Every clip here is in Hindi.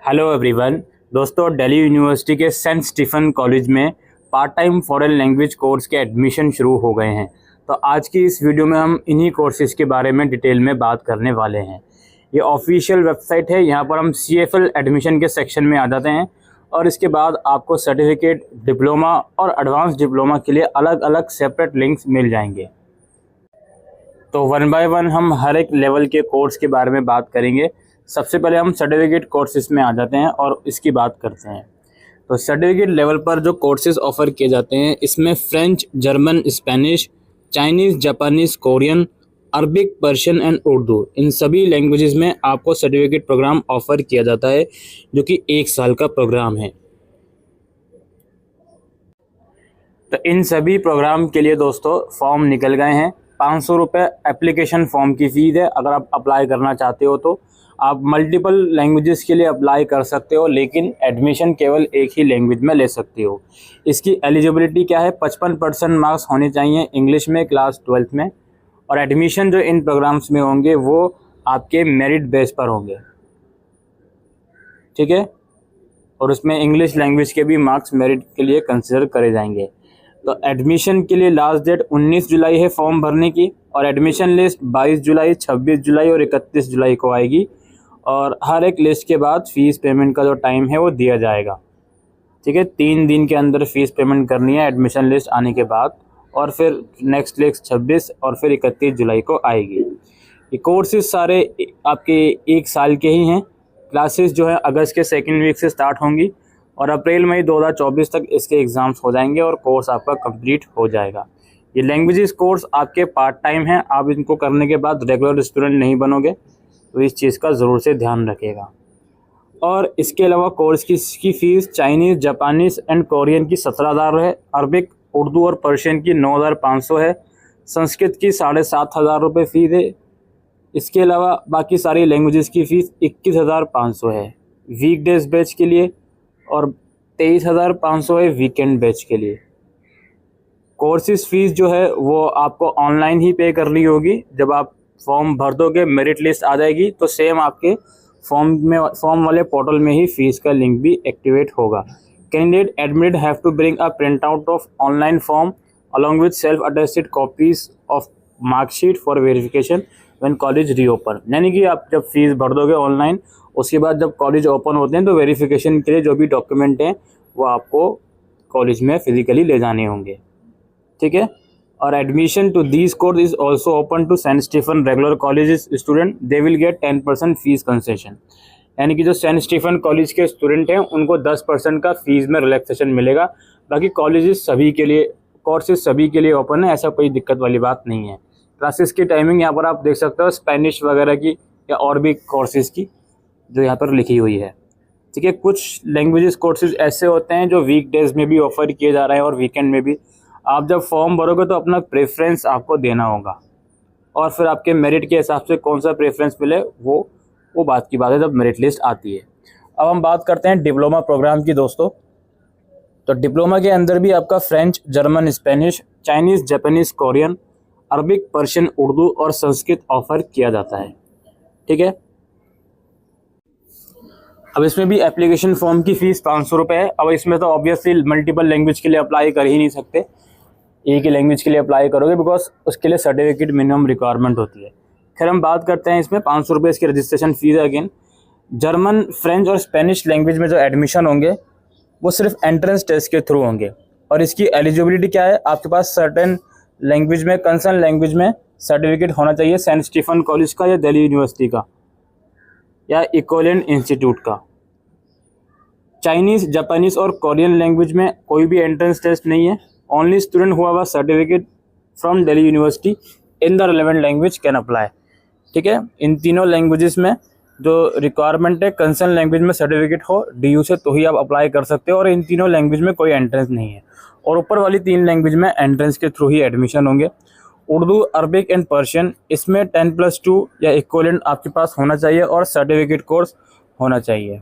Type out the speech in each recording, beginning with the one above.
Hello everyone. दोस्तों, दिल्ली यूनिवर्सिटी के सेंट स्टीफन कॉलेज में part time foreign language course के एडमिशन शुरू हो गए हैं। तो आज की इस वीडियो में हम इन्हीं कोर्सेज़ के बारे में डिटेल में बात करने वाले हैं। ये ऑफिशियल वेबसाइट है। यहाँ पर हम CFL एडमिशन के सेक्शन में आ जाते हैं और इसके बाद आपको सर्टिफिकेट, डिप्लोमा और एडवांस डिप्लोमा के लिए अलग अलग सेपरेट लिंक्स मिल जाएंगे। तो वन बाय वन हम हर एक लेवल के कोर्स के बारे में बात करेंगे। सबसे पहले हम सर्टिफिकेट कोर्सेज में आ जाते हैं और इसकी बात करते हैं। तो सर्टिफिकेट लेवल पर जो कोर्सेज ऑफर किए जाते हैं, इसमें French, German, Spanish, Chinese, Japanese, Korean, Arabic, Persian and Urdu, इन सभी लैंग्वेजेस में आपको सर्टिफिकेट प्रोग्राम ऑफर किया जाता है, जो कि 1 साल का प्रोग्राम है। तो इन सभी प्रोग्राम के लिए दोस्तों फॉर्म निकल गए हैं। 500 रुपये एप्लीकेशन फॉर्म की फ़ीस है। अगर आप अप्लाई करना चाहते हो तो आप मल्टीपल लैंग्वेजेस के लिए अप्लाई कर सकते हो, लेकिन एडमिशन केवल एक ही लैंग्वेज में ले सकते हो। इसकी एलिजिबिलिटी क्या है? 55% मार्क्स होने चाहिए इंग्लिश में क्लास 12th में। और एडमिशन जो इन प्रोग्राम्स में होंगे वो आपके मेरिट बेस पर होंगे, ठीक है। और उसमें इंग्लिश लैंग्वेज के भी मार्क्स मेरिट के लिए कंसिडर करे जाएंगे। तो एडमिशन के लिए लास्ट डेट 19 जुलाई है फॉर्म भरने की, और एडमिशन लिस्ट 22 जुलाई, 26 जुलाई और 31 जुलाई को आएगी। और हर एक लिस्ट के बाद फ़ीस पेमेंट का जो टाइम है वो दिया जाएगा, ठीक है। 3 दिन के अंदर फ़ीस पेमेंट करनी है एडमिशन लिस्ट आने के बाद, और फिर नेक्स्ट लिस्ट 26 और फिर 31 जुलाई को आएगी। ये कोर्सेज सारे आपके 1 साल के ही हैं। क्लासेस जो है अगस्त के सेकेंड वीक से स्टार्ट होंगी और अप्रैल मई 2024 तक इसके एग्ज़ाम्स हो जाएंगे और कोर्स आपका कंप्लीट हो जाएगा। ये लैंग्वेजेस कोर्स आपके पार्ट टाइम हैं। आप इनको करने के बाद रेगुलर स्टूडेंट नहीं बनोगे, तो इस चीज़ का ज़रूर से ध्यान रखिएगा। और इसके अलावा कोर्स की fees Chinese, Japanese and Korean की 17,000 है, अरबिक, उर्दू और पर्शियन की 9,500 है, संस्कृत की 7,500 रुपये फ़ीस है। इसके अलावा बाकी सारी लैंग्वेजेस की फ़ीस 21,500 है वीकडेज बैच के लिए, और 23,500 है वीकेंड बैच के लिए। कोर्सेज फ़ीस जो है वो आपको ऑनलाइन ही पे करनी होगी। जब आप फॉर्म भर दोगे, मेरिट लिस्ट आ जाएगी, तो सेम आपके फॉर्म वाले पोर्टल में ही फ़ीस का लिंक भी एक्टिवेट होगा। Candidate admitted have to bring a print out of online form along with self attested copies of marksheet for verification when college reopen. यानी कि आप जब फीस भर दोगे ऑनलाइन, उसके बाद जब कॉलेज ओपन होते हैं तो वेरिफिकेशन के लिए जो भी डॉक्यूमेंट हैं वो आपको कॉलेज में फिजिकली ले जाने होंगे, ठीक है। और admission to these course is also open to Saint Stephen regular college student, they will get 10% fees concession. यानी कि जो सेंट स्टीफन कॉलेज के स्टूडेंट हैं उनको 10% का फीस में रिलैक्सेशन मिलेगा। बाकी कॉलेजेस सभी के लिए, कोर्सेज सभी के लिए ओपन है, ऐसा कोई दिक्कत वाली बात नहीं है। क्लासेस की टाइमिंग यहाँ पर आप देख सकते हो, स्पेनिश वगैरह की या और भी कोर्सेज़ की जो यहाँ पर लिखी हुई है, ठीक है। कुछ लैंग्वेजेस कोर्सेज ऐसे होते हैं जो वीक डेज में भी ऑफर किए जा रहे हैं और वीकेंड में भी। आप जब फॉर्म भरोगे तो अपना प्रेफरेंस आपको देना होगा, और फिर आपके मेरिट के हिसाब से कौन सा प्रेफरेंस मिले वो बात की बात है जब मेरिट लिस्ट आती है। अब हम बात करते हैं डिप्लोमा प्रोग्राम की दोस्तों। तो डिप्लोमा के अंदर भी आपका French, German, Spanish, Chinese, Japanese, Korean, Arabic, Persian, Urdu और संस्कृत ऑफर किया जाता है, ठीक है। अब इसमें भी एप्लीकेशन फॉर्म की फ़ीस 500 रुपये है। अब इसमें तो ऑब्वियसली मल्टीपल लैंग्वेज के लिए अप्लाई कर ही नहीं सकते, एक ही लैंग्वेज के लिए अप्लाई करोगे, बिकॉज उसके लिए सर्टिफिकेट मिनिमम रिक्वायरमेंट होती है। खैर हम बात करते हैं इसमें 500 रुपये इसकी रजिस्ट्रेशन फ़ीस है। अगेन जर्मन, फ्रेंच और स्पेनिश लैंग्वेज में जो एडमिशन होंगे वो सिर्फ एंट्रेंस टेस्ट के थ्रू होंगे। और इसकी एलिजिबिलिटी क्या है? आपके पास सर्टेन लैंग्वेज में, कंसर्न लैंग्वेज में सर्टिफिकेट होना चाहिए सेंट स्टीफन कॉलेज का या दिल्ली यूनिवर्सिटी का या इक्विवेलेंट इंस्टीट्यूट का। चाइनीज़, जापानीज़ और कोरियन लैंग्वेज में कोई भी एंट्रेंस टेस्ट नहीं है। Only student who have a certificate from Delhi university in the relevant language can apply, ठीक है। इन तीनों लैंग्वेजेस में जो रिक्वायरमेंट है, कंसर्न लैंग्वेज में सर्टिफिकेट हो DU से, तो ही आप अप्लाई कर सकते हो। और इन तीनों लैंग्वेज में कोई एंट्रेंस नहीं है। और ऊपर वाली 3 लैंग्वेज में एंट्रेंस के थ्रू ही एडमिशन होंगे। उर्दू, अरबिक एंड पर्शियन, इसमें 10+2 या इक्विवेलेंट आपके पास होना चाहिए और सर्टिफिकेट कोर्स होना चाहिए।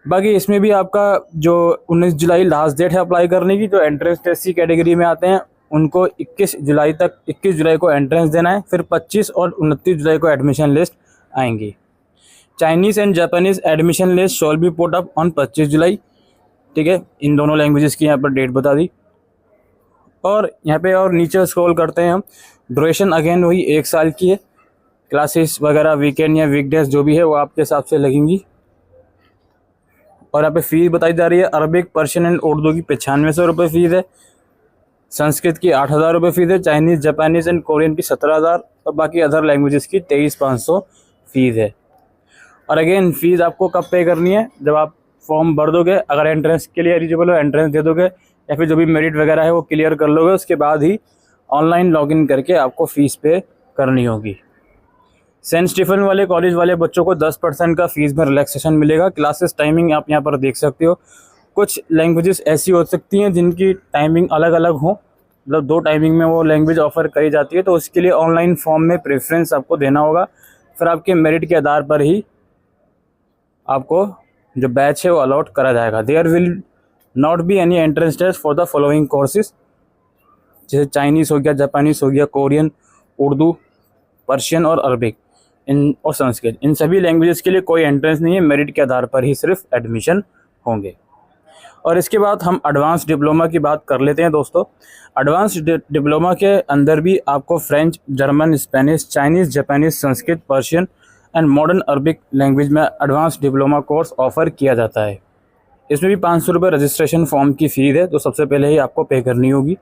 बाकी इसमें भी आपका जो 19 जुलाई लास्ट डेट है अप्लाई करने की, जो एंट्रेंस टेस्ट की कैटेगरी में आते हैं उनको 21 जुलाई को एंट्रेंस देना है। फिर 25 और 29 जुलाई को एडमिशन लिस्ट आएंगी, Chinese and Japanese admission list shawl B put up on 25 जुलाई। ठीक है, इन दोनों लैंग्वेजेस की यहाँ पर डेट बता दी। और यहाँ पे और नीचे स्क्रॉल करते हैं हम, ड्यूरेशन अगेन वही 1 साल की है। क्लासेस वगैरह वीकेंड या वीकडेज जो भी है वो आपके हिसाब से लगेंगी। और यहाँ पे फीस बताई जा रही है, अरबिक, पर्शियन एंड उर्दू की 9500 रुपये फ़ीस है, संस्कृत की 8000 रुपये फ़ीस है, चाइनीज़, जापानीज़ एंड कोरियन की 17000 और बाकी अदर लैंग्वेजेस की 23500 फ़ीस है। और अगेन फ़ीस आपको कब पे करनी है, जब आप फॉर्म भर दोगे, अगर एंट्रेंस के लिए एलिजिबल हो एंट्रेंस दे दोगे या फिर जो भी मेरिट वगैरह है वो क्लियर कर लोगे, उसके बाद ही ऑनलाइन लॉगिन करके आपको फ़ीस पे करनी होगी। सेंट स्टीफन वाले कॉलेज वाले बच्चों को 10% का फ़ीस में रिलैक्सेशन मिलेगा। क्लासेस टाइमिंग आप यहाँ पर देख सकते हो। कुछ लैंग्वेजेस ऐसी हो सकती हैं जिनकी टाइमिंग अलग अलग हो, मतलब 2 टाइमिंग में वो लैंग्वेज ऑफ़र करी जाती है, तो उसके लिए ऑनलाइन फॉर्म में प्रेफरेंस आपको देना होगा। फिर आपके मेरिट के आधार पर ही आपको जो बैच है वो अलॉट करा जाएगा। There will not be any entrance test for the following courses, जैसे चाइनीज़ हो गया, जापानीज़ हो गया, कोरियन, उर्दू, पर्शियन और अरबिक और संस्कृत, इन सभी लैंग्वेजेस के लिए कोई एंट्रेंस नहीं है, मेरिट के आधार पर ही सिर्फ एडमिशन होंगे। और इसके बाद हम एडवांस डिप्लोमा की बात कर लेते हैं दोस्तों। एडवांस डिप्लोमा के अंदर भी आपको French, German, Spanish, Chinese, Japanese, Sanskrit, Persian and modern Arabic language में एडवांस डिप्लोमा कोर्स ऑफ़र किया जाता है। इसमें भी 500 रुपये रजिस्ट्रेशन फॉर्म की फ़ीस है, तो सबसे पहले ही आपको पे करनी होगी।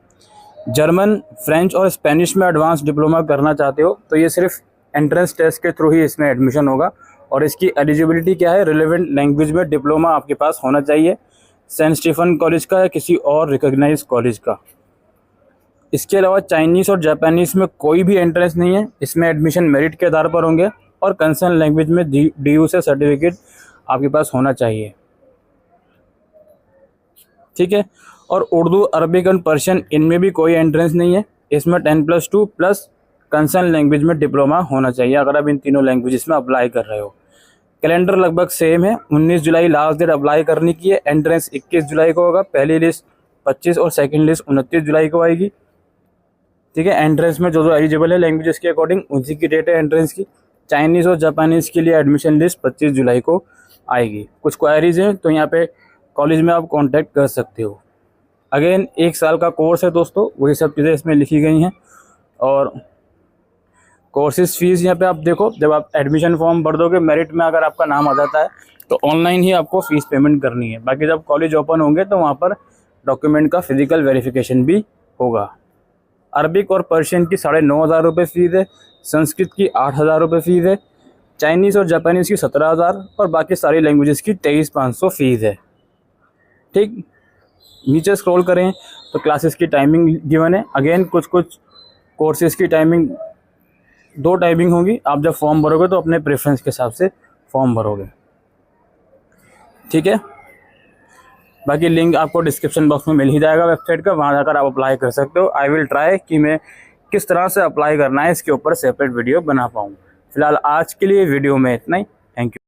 जर्मन, फ्रेंच और स्पेनिश में एडवांस डिप्लोमा करना चाहते हो तो ये सिर्फ एंट्रेंस टेस्ट के थ्रू ही इसमें एडमिशन होगा। और इसकी एलिजिबिलिटी क्या है, रिलेवेंट लैंग्वेज में डिप्लोमा आपके पास होना चाहिए, सेंट स्टीफन कॉलेज का या किसी और रिकॉग्नाइज कॉलेज का। इसके अलावा चाइनीज़ और जापानीज़ में कोई भी एंट्रेंस नहीं है, इसमें एडमिशन मेरिट के आधार पर होंगे और कंसर्न लैंग्वेज में DU से सर्टिफिकेट आपके पास होना चाहिए। ठीक है, और उर्दू, अरबिक एंड पर्शियन इनमें भी कोई एंट्रेंस नहीं है, इसमें 10+2 प्लस कंसर्न लैंग्वेज में डिप्लोमा होना चाहिए अगर आप इन तीनों लैंग्वेजेस में अप्लाई कर रहे हो। कैलेंडर लगभग सेम है, 19 जुलाई लास्ट डेट अप्लाई करने की है। एंट्रेंस 21 जुलाई को होगा, पहली लिस्ट 25 और सेकंड लिस्ट 29 जुलाई को आएगी। ठीक है, एंट्रेंस में जो जो एलिजिबल है लैंग्वेजेस के अकॉर्डिंग उसी की डेट है एंट्रेंस की। चाइनीज़ और जापानीज़ के लिए एडमिशन लिस्ट 25 जुलाई को आएगी। कुछ क्वायरीज हैं तो यहाँ पे कॉलेज में आप कांटेक्ट कर सकते हो। अगेन 1 साल का कोर्स है दोस्तों, वही सब चीज़ें इसमें लिखी गई हैं। और कोर्सेज फीस यहाँ पे आप देखो, जब आप एडमिशन फॉर्म भर दोगे, मेरिट में अगर आपका नाम आ जाता है तो ऑनलाइन ही आपको फ़ीस पेमेंट करनी है। बाकी जब कॉलेज ओपन होंगे तो वहाँ पर डॉक्यूमेंट का फिजिकल वेरिफिकेशन भी होगा। अरबिक और पर्शियन की 9500 रुपये फ़ीस है, संस्कृत की 8000 रुपये फ़ीस है, चाइनीज़ और जापानीज़ की 17000 और बाकी सारी लैंग्वेजेस की 23500 फ़ीस है। ठीक, नीचे स्क्रॉल करें तो क्लासेस की टाइमिंग गिवन है। अगेन कुछ कोर्सेज की टाइमिंग 2 टाइमिंग होगी। आप जब फॉर्म भरोगे तो अपने प्रेफरेंस के हिसाब से फॉर्म भरोगे। ठीक है, बाकी लिंक आपको डिस्क्रिप्शन बॉक्स में मिल ही जाएगा वेबसाइट का, वहाँ जाकर आप अप्लाई कर सकते हो। आई विल ट्राई कि मैं किस तरह से अप्लाई करना है इसके ऊपर सेपरेट वीडियो बना पाऊँ। फिलहाल आज के लिए वीडियो में इतना ही। Thank you.